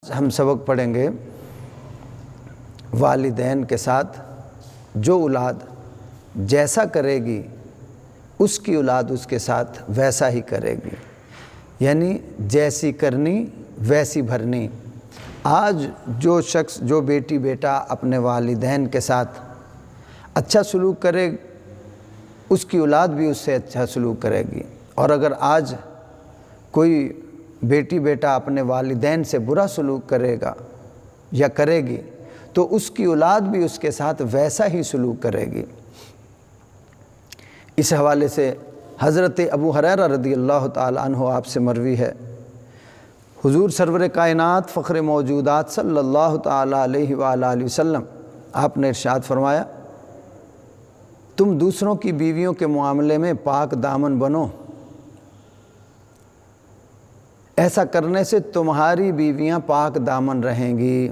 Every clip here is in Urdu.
ہم سبق پڑھیں گے والدین کے ساتھ جو اولاد جیسا کرے گی اس کی اولاد اس کے ساتھ ویسا ہی کرے گی، یعنی جیسی کرنی ویسی بھرنی۔ آج جو شخص جو بیٹی بیٹا اپنے والدین کے ساتھ اچھا سلوک کرے اس کی اولاد بھی اس سے اچھا سلوک کرے گی، اور اگر آج کوئی بیٹی بیٹا اپنے والدین سے برا سلوک کرے گا یا کرے گی تو اس کی اولاد بھی اس کے ساتھ ویسا ہی سلوک کرے گی۔ اس حوالے سے حضرت ابو ہریرہ رضی اللہ تعالیٰ عنہ آپ سے مروی ہے، حضور سرور کائنات فخر موجودات صلی اللہ تعالیٰ علیہ وآلہ وسلم آپ نے ارشاد فرمایا، تم دوسروں کی بیویوں کے معاملے میں پاک دامن بنو، ایسا کرنے سے تمہاری بیویاں پاک دامن رہیں گی۔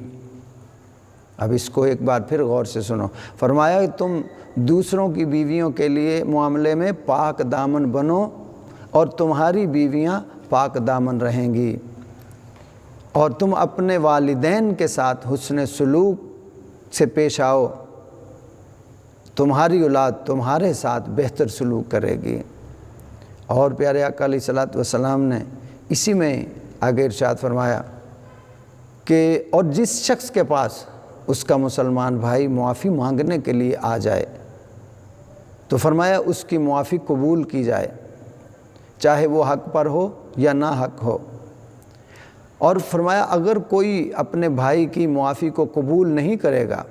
اب اس کو ایک بار پھر غور سے سنو، فرمایا تم دوسروں کی بیویوں کے لیے معاملے میں پاک دامن بنو اور تمہاری بیویاں پاک دامن رہیں گی، اور تم اپنے والدین کے ساتھ حسن سلوک سے پیش آؤ، تمہاری اولاد تمہارے ساتھ بہتر سلوک کرے گی۔ اور پیارے آقا علیہ الصلوۃ والسلام نے اسی میں آگے ارشاد فرمایا کہ اور جس شخص کے پاس اس کا مسلمان بھائی معافی مانگنے کے لیے آ جائے تو فرمایا اس کی معافی قبول کی جائے، چاہے وہ حق پر ہو یا نہ حق ہو۔ اور فرمایا اگر کوئی اپنے بھائی کی معافی کو قبول نہیں کرے گا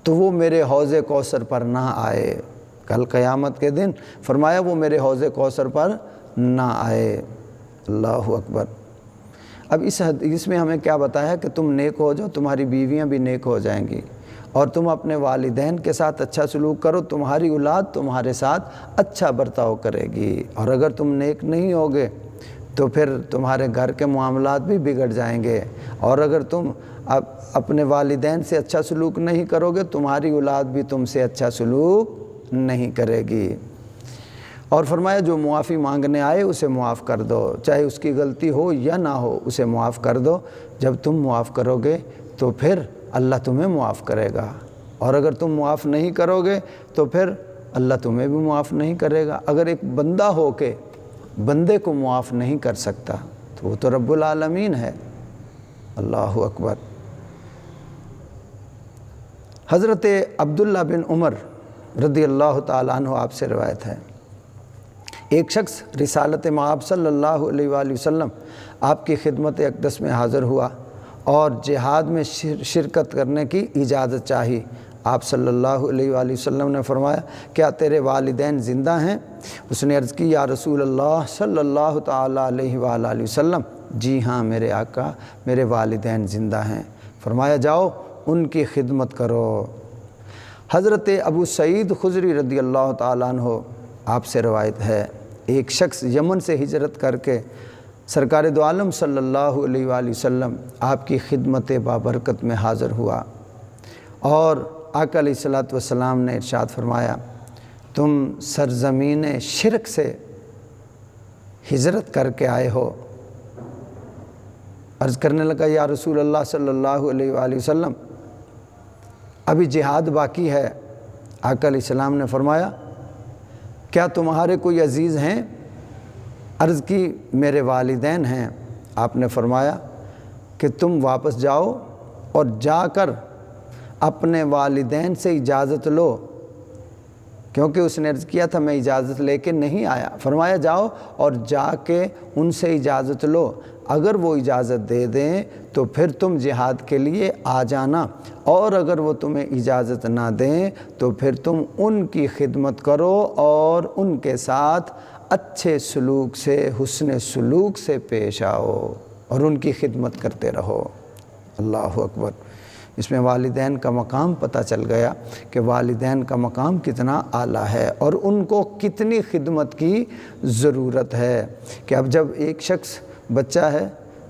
تو وہ میرے حوض کوثر پر نہ آئے، کل قیامت کے دن فرمایا وہ میرے حوض کوثر پر نہ آئے۔ اللہ اکبر۔ اب اس حدیث میں ہمیں کیا بتایا کہ تم نیک ہو جاؤ، تمہاری بیویاں بھی نیک ہو جائیں گی، اور تم اپنے والدین کے ساتھ اچھا سلوک کرو، تمہاری اولاد تمہارے ساتھ اچھا برتاؤ کرے گی، اور اگر تم نیک نہیں ہوگے تو پھر تمہارے گھر کے معاملات بھی بگڑ جائیں گے، اور اگر تم اپنے والدین سے اچھا سلوک نہیں کرو گے تمہاری اولاد بھی تم سے اچھا سلوک نہیں کرے گی۔ اور فرمایا جو معافی مانگنے آئے اسے معاف کر دو، چاہے اس کی غلطی ہو یا نہ ہو اسے معاف کر دو، جب تم معاف کرو گے تو پھر اللہ تمہیں معاف کرے گا، اور اگر تم معاف نہیں کرو گے تو پھر اللہ تمہیں بھی معاف نہیں کرے گا۔ اگر ایک بندہ ہو کے بندے کو معاف نہیں کر سکتا تو وہ تو رب العالمین ہے۔ اللہ اکبر۔ حضرت عبداللہ بن عمر رضی اللہ تعالیٰ عنہ آپ سے روایت ہے، ایک شخص رسالت مآب صلی اللہ علیہ وآلہ وسلم آپ کی خدمت اقدس میں حاضر ہوا اور جہاد میں شرکت کرنے کی اجازت چاہی۔ آپ صلی اللہ علیہ وآلہ وسلم نے فرمایا کیا تیرے والدین زندہ ہیں؟ اس نے عرض کی یا رسول اللہ صلی اللہ تعالیٰ علیہ وآلہ وسلم، جی ہاں میرے آقا میرے والدین زندہ ہیں۔ فرمایا جاؤ ان کی خدمت کرو۔ حضرت ابو سعید خضری رضی اللہ تعالیٰ عنہ آپ سے روایت ہے، ایک شخص یمن سے ہجرت کر کے سرکار دو عالم صلی اللہ علیہ وآلہ وسلم آپ کی خدمت بابرکت میں حاضر ہوا، اور آقا علیہ الصلوۃ والسلام نے ارشاد فرمایا تم سرزمین شرک سے ہجرت کر کے آئے ہو۔ عرض کرنے لگا یا رسول اللہ صلی اللہ علیہ وآلہ وسلم ابھی جہاد باقی ہے۔ آقا علیہ السلام نے فرمایا کیا تمہارے کوئی عزیز ہیں؟ عرض کی میرے والدین ہیں۔ آپ نے فرمایا کہ تم واپس جاؤ اور جا کر اپنے والدین سے اجازت لو، کیونکہ اس نے عرض کیا تھا میں اجازت لے کے نہیں آیا۔ فرمایا جاؤ اور جا کے ان سے اجازت لو، اگر وہ اجازت دے دیں تو پھر تم جہاد کے لیے آ جانا، اور اگر وہ تمہیں اجازت نہ دیں تو پھر تم ان کی خدمت کرو اور ان کے ساتھ اچھے سلوک سے حسن سلوک سے پیش آؤ اور ان کی خدمت کرتے رہو۔ اللہ اکبر۔ اس میں والدین کا مقام پتہ چل گیا کہ والدین کا مقام کتنا اعلیٰ ہے اور ان کو کتنی خدمت کی ضرورت ہے، کہ اب جب ایک شخص بچہ ہے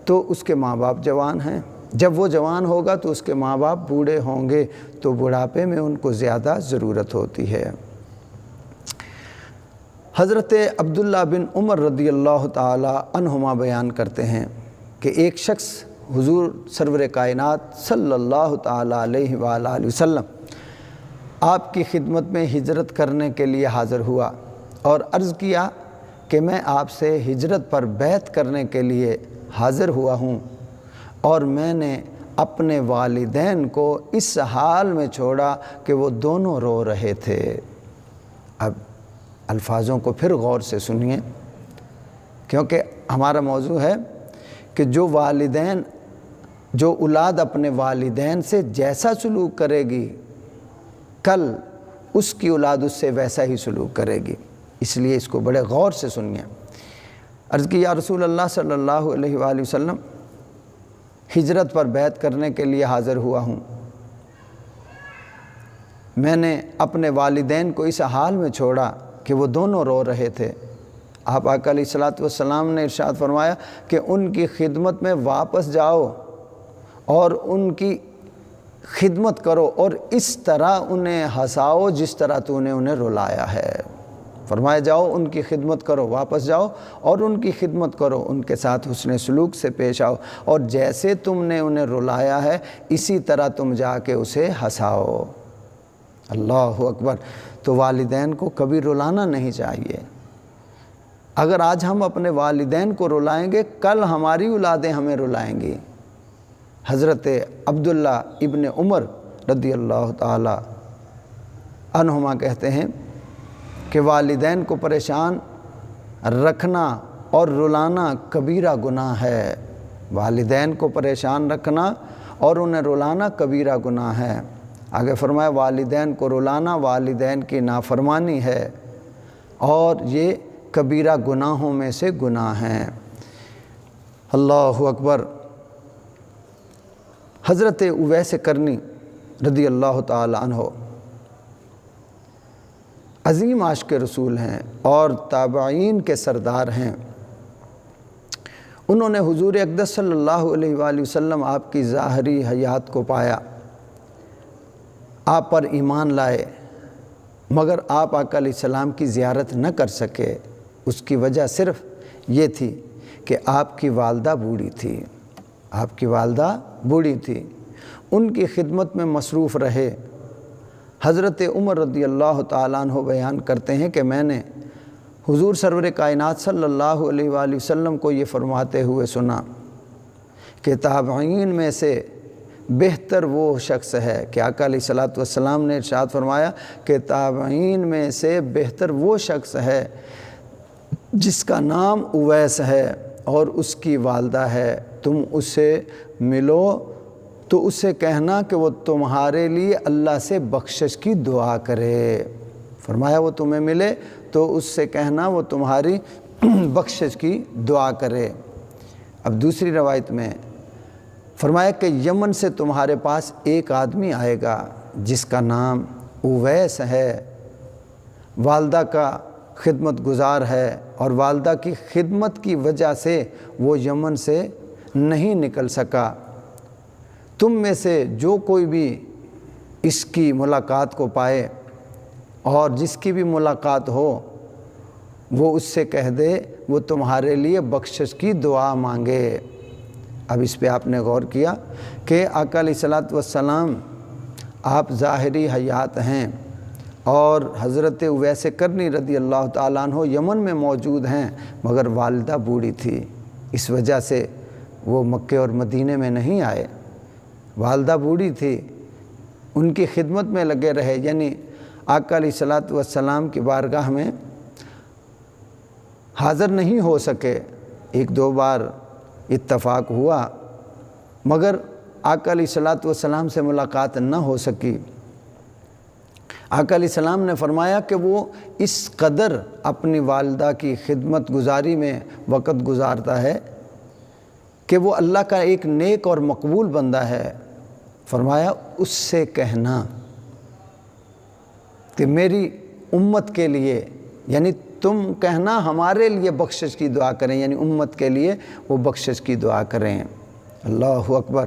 تو اس کے ماں باپ جوان ہیں، جب وہ جوان ہوگا تو اس کے ماں باپ بوڑھے ہوں گے، تو بڑھاپے میں ان کو زیادہ ضرورت ہوتی ہے۔ حضرت عبداللہ بن عمر رضی اللہ تعالی عنہما بیان کرتے ہیں کہ ایک شخص حضور سرور کائنات صلی اللہ تعالیٰ علیہ وآلہ وسلم آپ کی خدمت میں ہجرت کرنے کے لیے حاضر ہوا اور عرض کیا کہ میں آپ سے ہجرت پر بیعت کرنے کے لیے حاضر ہوا ہوں، اور میں نے اپنے والدین کو اس حال میں چھوڑا کہ وہ دونوں رو رہے تھے۔ اب الفاظوں کو پھر غور سے سنیے، کیونکہ ہمارا موضوع ہے کہ جو اولاد اپنے والدین سے جیسا سلوک کرے گی، کل اس کی اولاد اس سے ویسا ہی سلوک کرے گی، اس لیے اس کو بڑے غور سے سنیے۔ عرض کی یا رسول اللہ صلی اللہ علیہ وآلہ وسلم، ہجرت پر بیعت کرنے کے لیے حاضر ہوا ہوں، میں نے اپنے والدین کو اس حال میں چھوڑا کہ وہ دونوں رو رہے تھے۔ آپ آقا علیہ الصلوۃ والسلام نے ارشاد فرمایا کہ ان کی خدمت میں واپس جاؤ اور ان کی خدمت کرو اور اس طرح انہیں ہنساؤ جس طرح تو نے انہیں رلایا ہے۔ فرمایا جاؤ ان کی خدمت کرو، واپس جاؤ اور ان کی خدمت کرو، ان کے ساتھ حسن سلوک سے پیش آؤ، اور جیسے تم نے انہیں رلایا ہے اسی طرح تم جا کے اسے ہنساؤ۔ اللہ اکبر! تو والدین کو کبھی رلانا نہیں چاہیے۔ اگر آج ہم اپنے والدین کو رلائیں گے، کل ہماری اولادیں ہمیں رلائیں گی۔ حضرت عبداللہ ابن عمر رضی اللہ تعالی عنہما کہتے ہیں کہ والدین کو پریشان رکھنا اور رلانا کبیرہ گناہ ہے۔ والدین کو پریشان رکھنا اور انہیں رلانا کبیرہ گناہ ہے۔ آگے فرمایا والدین کو رلانا والدین کی نافرمانی ہے اور یہ کبیرہ گناہوں میں سے گناہ ہیں۔ اللہ اکبر! حضرت اویس کرنی رضی اللہ تعالی عنہ عظیم عاشق رسول ہیں اور تابعین کے سردار ہیں۔ انہوں نے حضور اقدس صلی اللہ علیہ وآلہ وسلم آپ کی ظاہری حیات کو پایا، آپ پر ایمان لائے، مگر آپ آقا علیہ السلام کی زیارت نہ کر سکے۔ اس کی وجہ صرف یہ تھی کہ آپ کی والدہ بوڑھی تھی، آپ کی والدہ بوڑھی تھی، ان کی خدمت میں مصروف رہے۔ حضرت عمر رضی اللہ تعالیٰ عنہ بیان کرتے ہیں کہ میں نے حضور سرور کائنات صلی اللہ علیہ وآلہ وسلم کو یہ فرماتے ہوئے سنا کہ تابعین میں سے بہتر وہ شخص ہے کہ آقا علیہ الصلوۃ والسلام نے ارشاد فرمایا کہ تابعین میں سے بہتر وہ شخص ہے جس کا نام اویس ہے اور اس کی والدہ ہے، تم اس سے ملو تو اس سے کہنا کہ وہ تمہارے لیے اللہ سے بخشش کی دعا کرے۔ فرمایا وہ تمہیں ملے تو اس سے کہنا وہ تمہاری بخشش کی دعا کرے۔ اب دوسری روایت میں فرمایا کہ یمن سے تمہارے پاس ایک آدمی آئے گا جس کا نام اویس ہے، والدہ کا خدمت گزار ہے اور والدہ کی خدمت کی وجہ سے وہ یمن سے نہیں نکل سکا۔ تم میں سے جو کوئی بھی اس کی ملاقات کو پائے اور جس کی بھی ملاقات ہو وہ اس سے کہہ دے وہ تمہارے لیے بخشش کی دعا مانگے۔ اب اس پہ آپ نے غور کیا کہ آقا علیہ الصلوۃ والسلام آپ ظاہری حیات ہیں اور حضرت اویس کرنی رضی اللہ تعالیٰ عنہ یمن میں موجود ہیں، مگر والدہ بوڑھی تھی، اس وجہ سے وہ مکے اور مدینے میں نہیں آئے۔ والدہ بوڑھی تھی، ان کی خدمت میں لگے رہے، یعنی آقا علیہ الصلوۃ والسلام کی بارگاہ میں حاضر نہیں ہو سکے۔ ایک دو بار اتفاق ہوا مگر آقا علیہ الصلوۃ والسلام سے ملاقات نہ ہو سکی۔ آقا علیہ السلام نے فرمایا کہ وہ اس قدر اپنی والدہ کی خدمت گزاری میں وقت گزارتا ہے کہ وہ اللہ کا ایک نیک اور مقبول بندہ ہے۔ فرمایا اس سے کہنا کہ میری امت کے لیے، یعنی تم کہنا ہمارے لیے بخشش کی دعا کریں، یعنی امت کے لیے وہ بخشش کی دعا کریں۔ اللہ اکبر!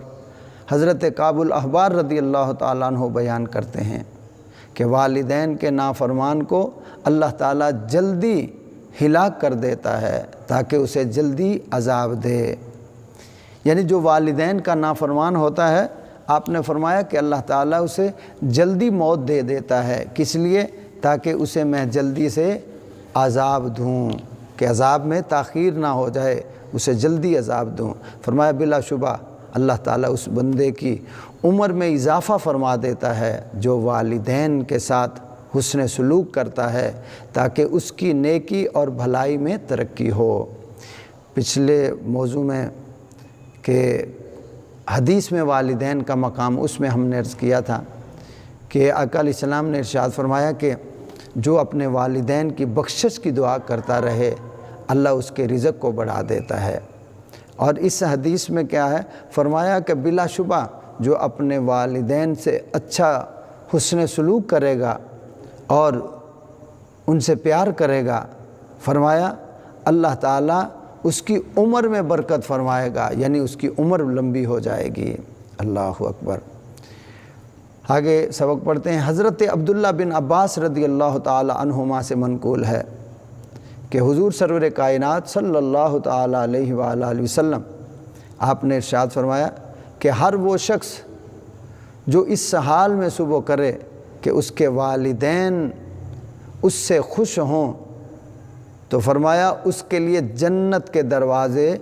حضرت کعب الاحبار رضی اللہ تعالیٰ عنہ بیان کرتے ہیں کہ والدین کے نافرمان کو اللہ تعالیٰ جلدی ہلاک کر دیتا ہے تاکہ اسے جلدی عذاب دے۔ یعنی جو والدین کا نافرمان ہوتا ہے، آپ نے فرمایا کہ اللہ تعالیٰ اسے جلدی موت دے دیتا ہے، کس لیے؟ تاکہ اسے میں جلدی سے عذاب دوں، کہ عذاب میں تاخیر نہ ہو جائے، اسے جلدی عذاب دوں۔ فرمایا بلا شبہ اللہ تعالیٰ اس بندے کی عمر میں اضافہ فرما دیتا ہے جو والدین کے ساتھ حسن سلوک کرتا ہے، تاکہ اس کی نیکی اور بھلائی میں ترقی ہو۔ پچھلے موضوع میں کہ حدیث میں والدین کا مقام، اس میں ہم نے عرض کیا تھا کہ آقا علیہ السلام نے ارشاد فرمایا کہ جو اپنے والدین کی بخشش کی دعا کرتا رہے اللہ اس کے رزق کو بڑھا دیتا ہے۔ اور اس حدیث میں کیا ہے؟ فرمایا کہ بلا شبہ جو اپنے والدین سے اچھا حسن سلوک کرے گا اور ان سے پیار کرے گا، فرمایا اللہ تعالیٰ اس کی عمر میں برکت فرمائے گا، یعنی اس کی عمر لمبی ہو جائے گی۔ اللہ اکبر۔ آگے سبق پڑھتے ہیں۔ حضرت عبداللہ بن عباس رضی اللہ تعالی عنہما سے منقول ہے کہ حضور سرور کائنات صلی اللہ تعالی علیہ وآلہ وسلم آپ نے ارشاد فرمایا کہ ہر وہ شخص جو اس حال میں صبح کرے کہ اس کے والدین اس سے خوش ہوں، تو فرمایا اس کے لیے جنت کے دروازے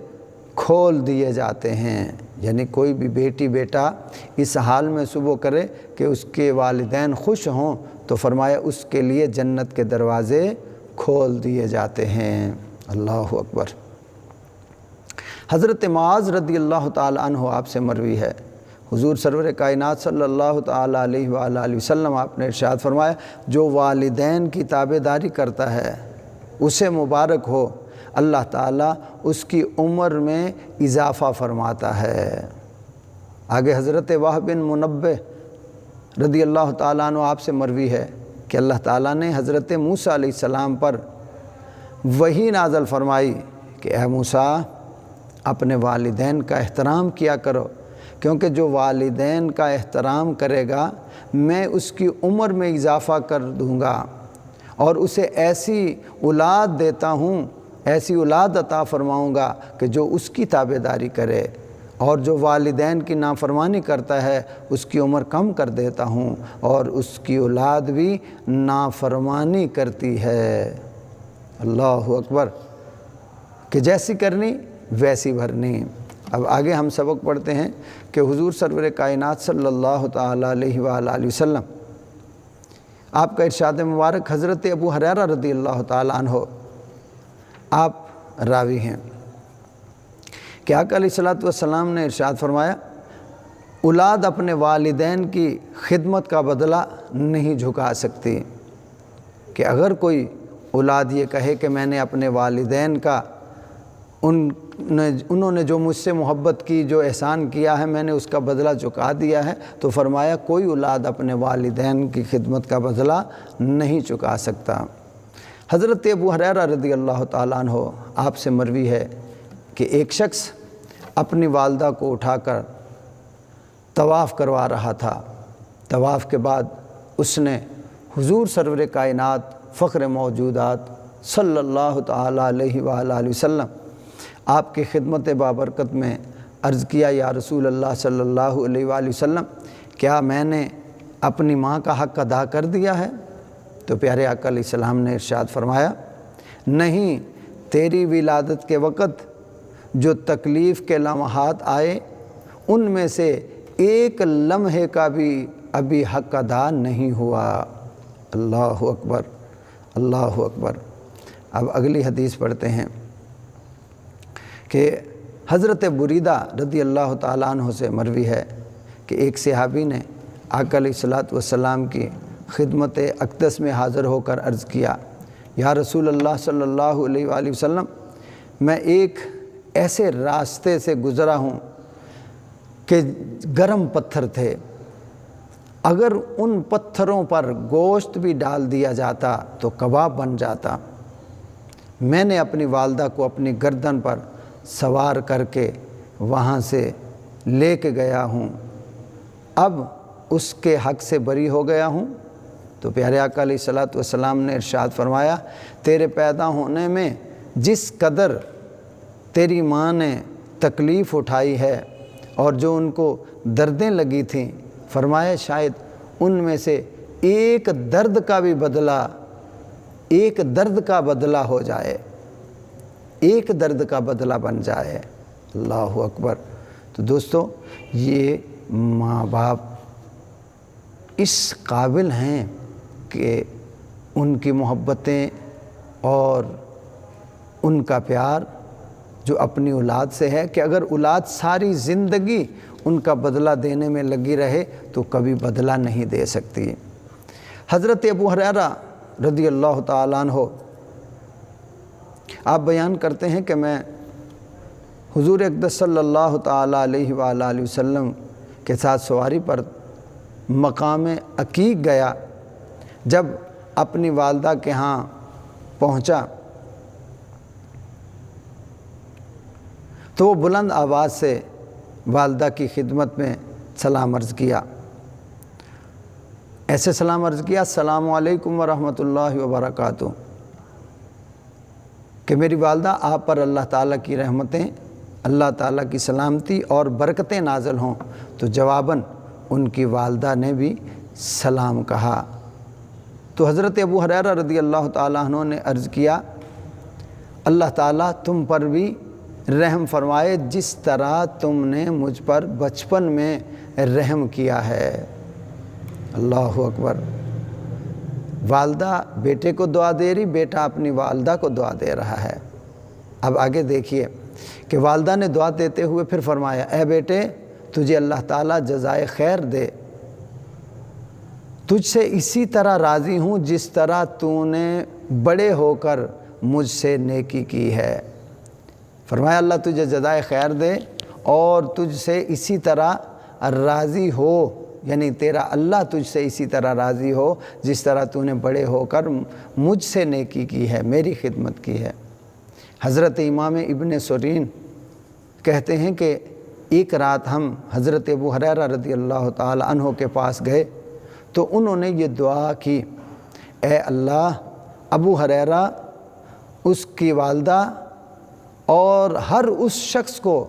کھول دیے جاتے ہیں۔ یعنی کوئی بھی بیٹی بیٹا اس حال میں صبح کرے کہ اس کے والدین خوش ہوں، تو فرمایا اس کے لیے جنت کے دروازے کھول دیے جاتے ہیں۔ اللہ اکبر۔ حضرت معاذ رضی اللہ تعالی عنہ آپ سے مروی ہے، حضور سرور کائنات صلی اللہ تعالی علیہ وآلہ وسلم آپ نے ارشاد فرمایا جو والدین کی تابعداری کرتا ہے اسے مبارک ہو، اللہ تعالیٰ اس کی عمر میں اضافہ فرماتا ہے۔ آگے حضرت وہب بن منبہ رضی اللہ تعالیٰ عنہ آپ سے مروی ہے کہ اللہ تعالیٰ نے حضرت موسیٰ علیہ السلام پر وحی نازل فرمائی کہ اے موسیٰ اپنے والدین کا احترام کیا کرو، کیونکہ جو والدین کا احترام کرے گا میں اس کی عمر میں اضافہ کر دوں گا اور اسے ایسی اولاد دیتا ہوں، ایسی اولاد عطا فرماؤں گا کہ جو اس کی تابعداری کرے، اور جو والدین کی نافرمانی کرتا ہے اس کی عمر کم کر دیتا ہوں اور اس کی اولاد بھی نافرمانی کرتی ہے۔ اللہ اکبر۔ کہ جیسی کرنی ویسی بھرنی۔ اب آگے ہم سبق پڑھتے ہیں کہ حضور سرور کائنات صلی اللہ تعالی علیہ وآلہ وسلم آپ کا ارشاد مبارک حضرت ابو ہریرہ رضی اللہ تعالی عنہ آپ راوی ہیں کہ آقا علیہ السلام نے ارشاد فرمایا اولاد اپنے والدین کی خدمت کا بدلہ نہیں جھکا سکتی، کہ اگر کوئی اولاد یہ کہے کہ میں نے اپنے والدین کا انہوں نے جو مجھ سے محبت کی، جو احسان کیا ہے میں نے اس کا بدلہ چکا دیا ہے، تو فرمایا کوئی اولاد اپنے والدین کی خدمت کا بدلہ نہیں چکا سکتا۔ حضرت ابو ہریرہ رضی اللہ تعالیٰ عنہ آپ سے مروی ہے کہ ایک شخص اپنی والدہ کو اٹھا کر طواف کروا رہا تھا۔ طواف کے بعد اس نے حضور سرور کائنات فخر موجودات صلی اللہ تعالی علیہ وآلہ وسلم آپ کی خدمت بابرکت میں عرض کیا یا رسول اللہ صلی اللہ علیہ وآلہ وسلم کیا میں نے اپنی ماں کا حق ادا کر دیا ہے؟ تو پیارے آقا علیہ السلام نے ارشاد فرمایا نہیں، تیری ولادت کے وقت جو تکلیف کے لمحات آئے ان میں سے ایک لمحے کا بھی ابھی حق ادا نہیں ہوا۔ اللہ اکبر، اللہ اکبر۔ اب اگلی حدیث پڑھتے ہیں کہ حضرت بریدہ رضی اللہ تعالیٰ عنہ سے مروی ہے کہ ایک صحابی نے آقا علیہ السلام کی خدمت اقدس میں حاضر ہو کر عرض کیا یا رسول اللہ صلی اللہ علیہ وآلہ وسلم میں ایک ایسے راستے سے گزرا ہوں کہ گرم پتھر تھے، اگر ان پتھروں پر گوشت بھی ڈال دیا جاتا تو کباب بن جاتا۔ میں نے اپنی والدہ کو اپنی گردن پر سوار کر کے وہاں سے لے کے گیا ہوں، اب اس کے حق سے بری ہو گیا ہوں۔ تو پیارے آقا علیہ السلام نے ارشاد فرمایا تیرے پیدا ہونے میں جس قدر تیری ماں نے تکلیف اٹھائی ہے اور جو ان کو دردیں لگی تھیں، فرمایا شاید ان میں سے ایک درد کا بدلہ ہو جائے، ایک درد کا بدلہ بن جائے۔ اللہ اکبر۔ تو دوستو، یہ ماں باپ اس قابل ہیں کہ ان کی محبتیں اور ان کا پیار جو اپنی اولاد سے ہے، کہ اگر اولاد ساری زندگی ان کا بدلہ دینے میں لگی رہے تو کبھی بدلہ نہیں دے سکتی۔ حضرت ابو ہریرہ رضی اللہ تعالیٰ عنہ آپ بیان کرتے ہیں کہ میں حضور اقدس صلی اللہ تعالیٰ علیہ وآلہ وسلم کے ساتھ سواری پر مقام عقیق گیا۔ جب اپنی والدہ کے ہاں پہنچا تو وہ بلند آواز سے والدہ کی خدمت میں سلام عرض کیا۔ ایسے سلام عرض کیا، السلام علیکم ورحمۃ اللہ وبرکاتہ، کہ میری والدہ آپ پر اللہ تعالیٰ کی رحمتیں، اللہ تعالیٰ کی سلامتی اور برکتیں نازل ہوں۔ تو جواباً ان کی والدہ نے بھی سلام کہا۔ تو حضرت ابو ہریرہ رضی اللہ تعالیٰ عنہ نے عرض کیا، اللہ تعالیٰ تم پر بھی رحم فرمائے جس طرح تم نے مجھ پر بچپن میں رحم کیا ہے۔ اللہ اکبر۔ والدہ بیٹے کو دعا دے رہی، بیٹا اپنی والدہ کو دعا دے رہا ہے۔ اب آگے دیکھیے کہ والدہ نے دعا دیتے ہوئے پھر فرمایا، اے بیٹے تجھے اللہ تعالیٰ جزائے خیر دے، تجھ سے اسی طرح راضی ہوں جس طرح تو نے بڑے ہو کر مجھ سے نیکی کی ہے۔ فرمایا اللہ تجھے جزائے خیر دے اور تجھ سے اسی طرح راضی ہو، یعنی تیرا اللہ تجھ سے اسی طرح راضی ہو جس طرح تو نے بڑے ہو کر مجھ سے نیکی کی ہے، میری خدمت کی ہے۔ حضرت امام ابن سیرین کہتے ہیں کہ ایک رات ہم حضرت ابو ہریرہ رضی اللہ تعالی عنہ کے پاس گئے تو انہوں نے یہ دعا کی، اے اللہ ابو ہریرہ، اس کی والدہ اور ہر اس شخص کو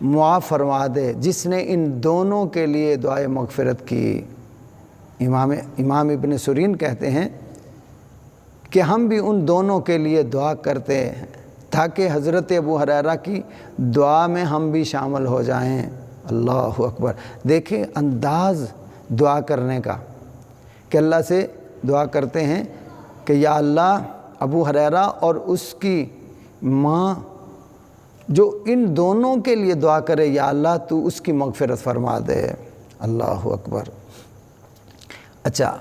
معاف فرما دے جس نے ان دونوں کے لیے دعائے مغفرت کی۔ امام ابن سیرین کہتے ہیں کہ ہم بھی ان دونوں کے لیے دعا کرتے ہیں تاکہ حضرت ابو ہریرہ کی دعا میں ہم بھی شامل ہو جائیں۔ اللہ اکبر۔ دیکھیں انداز دعا کرنے کا، کہ اللہ سے دعا کرتے ہیں کہ یا اللہ ابو ہریرہ اور اس کی ماں جو ان دونوں کے لیے دعا کرے، یا اللہ تو اس کی مغفرت فرما دے۔ اللہ اکبر۔ اچھا،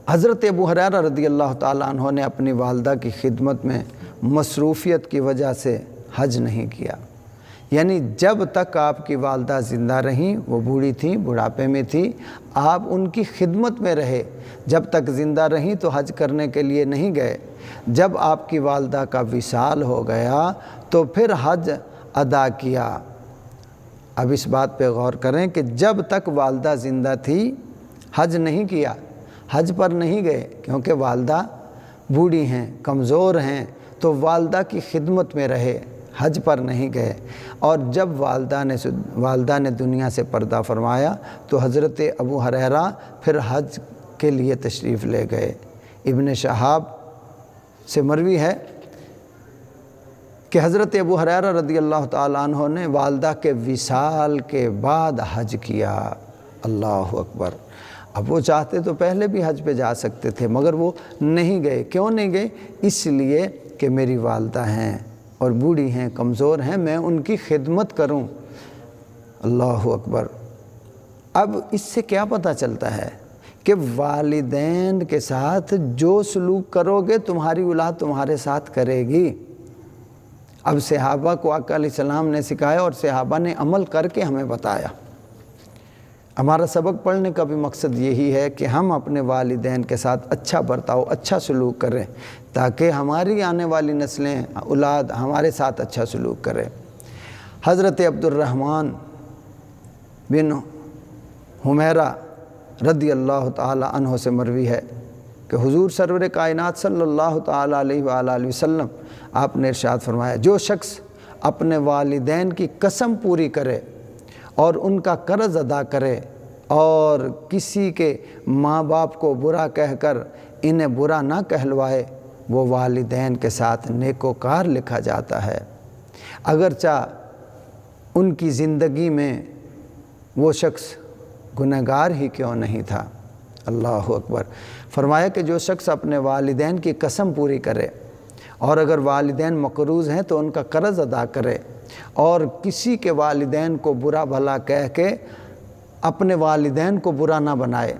حضرت ابو ہریرہ رضی اللہ تعالیٰ عنہ نے اپنی والدہ کی خدمت میں مصروفیت کی وجہ سے حج نہیں کیا، یعنی جب تک آپ کی والدہ زندہ رہیں، وہ بوڑھی تھیں، بڑھاپے میں تھی، آپ ان کی خدمت میں رہے، جب تک زندہ رہیں تو حج کرنے کے لیے نہیں گئے۔ جب آپ کی والدہ کا وصال ہو گیا تو پھر حج ادا کیا۔ اب اس بات پہ غور کریں کہ جب تک والدہ زندہ تھی حج نہیں کیا، حج پر نہیں گئے، کیونکہ والدہ بوڑھی ہیں، کمزور ہیں، تو والدہ کی خدمت میں رہے، حج پر نہیں گئے۔ اور جب والدہ نے دنیا سے پردہ فرمایا تو حضرت ابو ہریرہ پھر حج کے لیے تشریف لے گئے۔ ابن شہاب سے مروی ہے کہ حضرت ابو ہریرہ رضی اللہ تعالیٰ عنہ نے والدہ کے وصال کے بعد حج کیا۔ اللہ اکبر۔ اب وہ چاہتے تو پہلے بھی حج پہ جا سکتے تھے، مگر وہ نہیں گئے۔ کیوں نہیں گئے؟ اس لیے کہ میری والدہ ہیں اور بوڑھی ہیں، کمزور ہیں، میں ان کی خدمت کروں۔ اللہ اکبر۔ اب اس سے کیا پتہ چلتا ہے کہ والدین کے ساتھ جو سلوک کرو گے تمہاری اولاد تمہارے ساتھ کرے گی۔ اب صحابہ کو آقا علیہ السلام نے سکھایا اور صحابہ نے عمل کر کے ہمیں بتایا۔ ہمارا سبق پڑھنے کا بھی مقصد یہی ہے کہ ہم اپنے والدین کے ساتھ اچھا برتاؤ، اچھا سلوک کریں، تاکہ ہماری آنے والی نسلیں، اولاد ہمارے ساتھ اچھا سلوک کرے۔ حضرت عبد الرحمن بن حمیرہ رضی اللہ تعالی عنہ سے مروی ہے کہ حضور سرور کائنات صلی اللہ تعالی علیہ وآلہ وسلم آپ نے ارشاد فرمایا، جو شخص اپنے والدین کی قسم پوری کرے اور ان کا قرض ادا کرے اور کسی کے ماں باپ کو برا کہہ کر انہیں برا نہ کہلوائے، وہ والدین کے ساتھ نیکوکار لکھا جاتا ہے، اگرچہ ان کی زندگی میں وہ شخص گنہگار ہی کیوں نہیں تھا۔ اللہ اکبر۔ فرمایا کہ جو شخص اپنے والدین کی قسم پوری کرے اور اگر والدین مقروض ہیں تو ان کا قرض ادا کرے اور کسی کے والدین کو برا بھلا کہہ کے اپنے والدین کو برا نہ بنائے،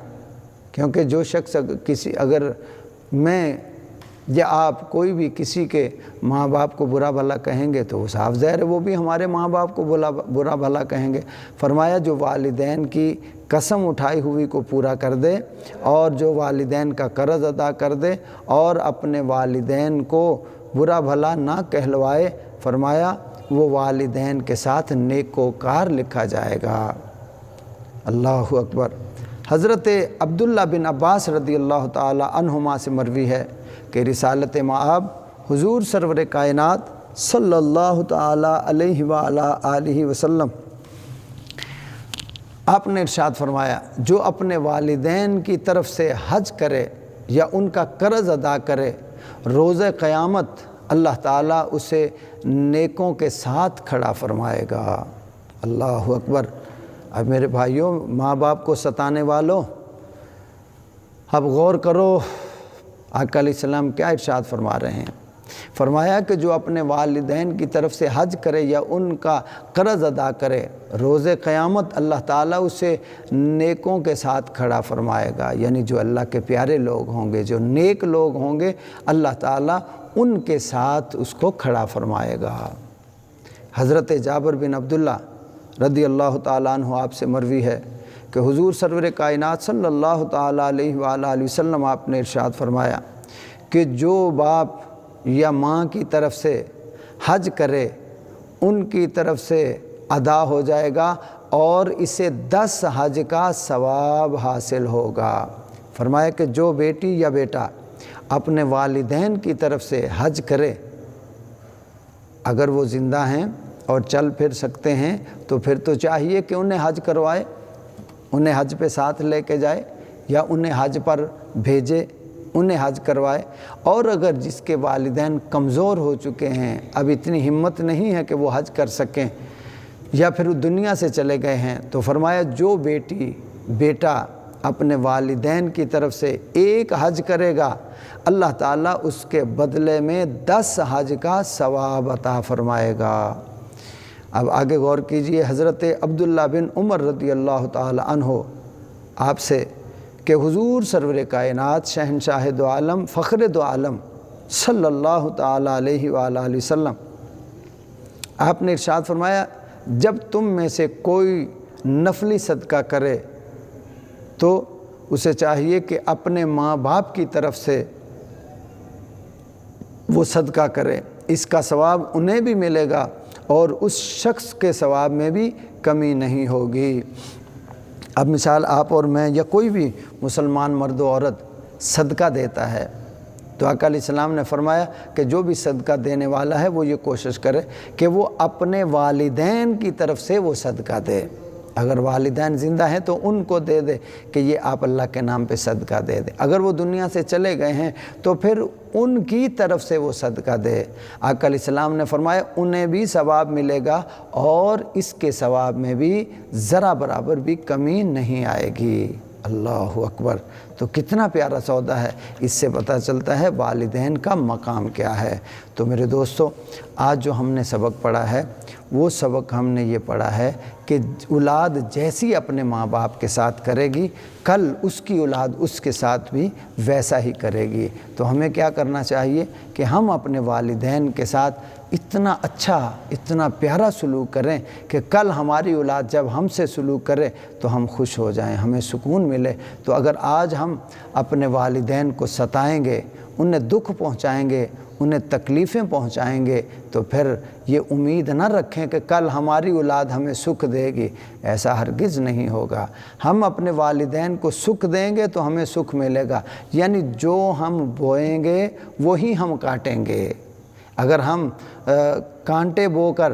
کیونکہ جو شخص اگر میں یا آپ کوئی بھی کسی کے ماں باپ کو برا بھلا کہیں گے تو وہ صاف ظاہر ہے وہ بھی ہمارے ماں باپ کو برا بھلا کہیں گے۔ فرمایا جو والدین کی قسم اٹھائی ہوئی کو پورا کر دے اور جو والدین کا قرض ادا کر دے اور اپنے والدین کو برا بھلا نہ کہلوائے، فرمایا وہ والدین کے ساتھ نیکوکار لکھا جائے گا۔ اللہ اکبر۔ حضرت عبداللہ بن عباس رضی اللہ تعالی عنہما سے مروی ہے کہ رسالت مآب حضور سرور کائنات صلی اللہ تعالی علیہ وآلہ وسلم آپ نے ارشاد فرمایا، جو اپنے والدین کی طرف سے حج کرے یا ان کا قرض ادا کرے، روز قیامت اللہ تعالیٰ اسے نیکوں کے ساتھ کھڑا فرمائے گا۔ اللہ اکبر۔ اب میرے بھائیوں، ماں باپ کو ستانے والوں، اب غور کرو آقا علیہ السلام کیا ارشاد فرما رہے ہیں۔ فرمایا کہ جو اپنے والدین کی طرف سے حج کرے یا ان کا قرض ادا کرے، روز قیامت اللہ تعالیٰ اسے نیکوں کے ساتھ کھڑا فرمائے گا، یعنی جو اللہ کے پیارے لوگ ہوں گے، جو نیک لوگ ہوں گے، اللہ تعالیٰ ان کے ساتھ اس کو کھڑا فرمائے گا۔ حضرت جابر بن عبداللہ رضی اللہ تعالیٰ عنہ آپ سے مروی ہے کہ حضور سرور کائنات صلی اللہ تعالیٰ علیہ وآلہ وسلم آپ نے ارشاد فرمایا کہ جو باپ یا ماں کی طرف سے حج کرے ان کی طرف سے ادا ہو جائے گا اور اسے 10 حج کا ثواب حاصل ہوگا۔ فرمایا کہ جو بیٹی یا بیٹا اپنے والدین کی طرف سے حج کرے، اگر وہ زندہ ہیں اور چل پھر سکتے ہیں تو پھر تو چاہیے کہ انہیں حج کروائے، انہیں حج پہ ساتھ لے کے جائے یا انہیں حج پر بھیجے، انہیں حج کروائے۔ اور اگر جس کے والدین کمزور ہو چکے ہیں، اب اتنی ہمت نہیں ہے کہ وہ حج کر سکیں یا پھر وہ دنیا سے چلے گئے ہیں، تو فرمایا جو بیٹی بیٹا اپنے والدین کی طرف سے 1 حج کرے گا، اللہ تعالیٰ اس کے بدلے میں 10 حج کا ثواب عطا فرمائے گا۔ اب آگے غور کیجئے، حضرت عبداللہ بن عمر رضی اللہ تعالی عنہ آپ سے کہ حضور سرور کائنات شہنشاہ دو عالم فخر دو عالم صلی اللہ تعالی علیہ وآلہ وسلم آپ نے ارشاد فرمایا، جب تم میں سے کوئی نفلی صدقہ کرے تو اسے چاہیے کہ اپنے ماں باپ کی طرف سے وہ صدقہ کرے، اس کا ثواب انہیں بھی ملے گا اور اس شخص کے ثواب میں بھی کمی نہیں ہوگی۔ اب مثال آپ اور میں یا کوئی بھی مسلمان مرد و عورت صدقہ دیتا ہے تو آقا علیہ السلام نے فرمایا کہ جو بھی صدقہ دینے والا ہے وہ یہ کوشش کرے کہ وہ اپنے والدین کی طرف سے وہ صدقہ دے۔ اگر والدین زندہ ہیں تو ان کو دے دے کہ یہ آپ اللہ کے نام پہ صدقہ دے دے، اگر وہ دنیا سے چلے گئے ہیں تو پھر ان کی طرف سے وہ صدقہ دے۔ آقا علیہ السلام نے فرمایا انہیں بھی ثواب ملے گا اور اس کے ثواب میں بھی ذرا برابر بھی کمی نہیں آئے گی۔ اللہ اکبر۔ تو کتنا پیارا سودا ہے، اس سے پتہ چلتا ہے والدین کا مقام کیا ہے۔ تو میرے دوستو، آج جو ہم نے سبق پڑھا ہے وہ سبق ہم نے یہ پڑھا ہے کہ اولاد جیسی اپنے ماں باپ کے ساتھ کرے گی، کل اس کی اولاد اس کے ساتھ بھی ویسا ہی کرے گی۔ تو ہمیں کیا کرنا چاہیے کہ ہم اپنے والدین کے ساتھ اتنا اچھا، اتنا پیارا سلوک کریں کہ کل ہماری اولاد جب ہم سے سلوک کرے تو ہم خوش ہو جائیں، ہمیں سکون ملے۔ تو اگر آج ہم اپنے والدین کو ستائیں گے، انہیں دکھ پہنچائیں گے، انہیں تکلیفیں پہنچائیں گے، تو پھر یہ امید نہ رکھیں کہ کل ہماری اولاد ہمیں سکھ دے گی، ایسا ہرگز نہیں ہوگا۔ ہم اپنے والدین کو سکھ دیں گے تو ہمیں سکھ ملے گا، یعنی جو ہم بوئیں گے وہی ہم کاٹیں گے۔ اگر ہم کانٹے بو کر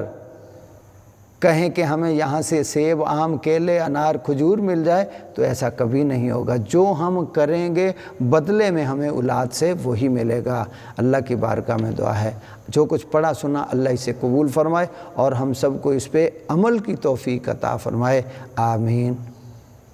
کہیں کہ ہمیں یہاں سے سیب، آم، کیلے، انار، کھجور مل جائے تو ایسا کبھی نہیں ہوگا۔ جو ہم کریں گے بدلے میں ہمیں اولاد سے وہی ملے گا۔ اللہ کی بارگاہ میں دعا ہے جو کچھ پڑھا سنا اللہ اسے قبول فرمائے اور ہم سب کو اس پہ عمل کی توفیق عطا فرمائے، آمین۔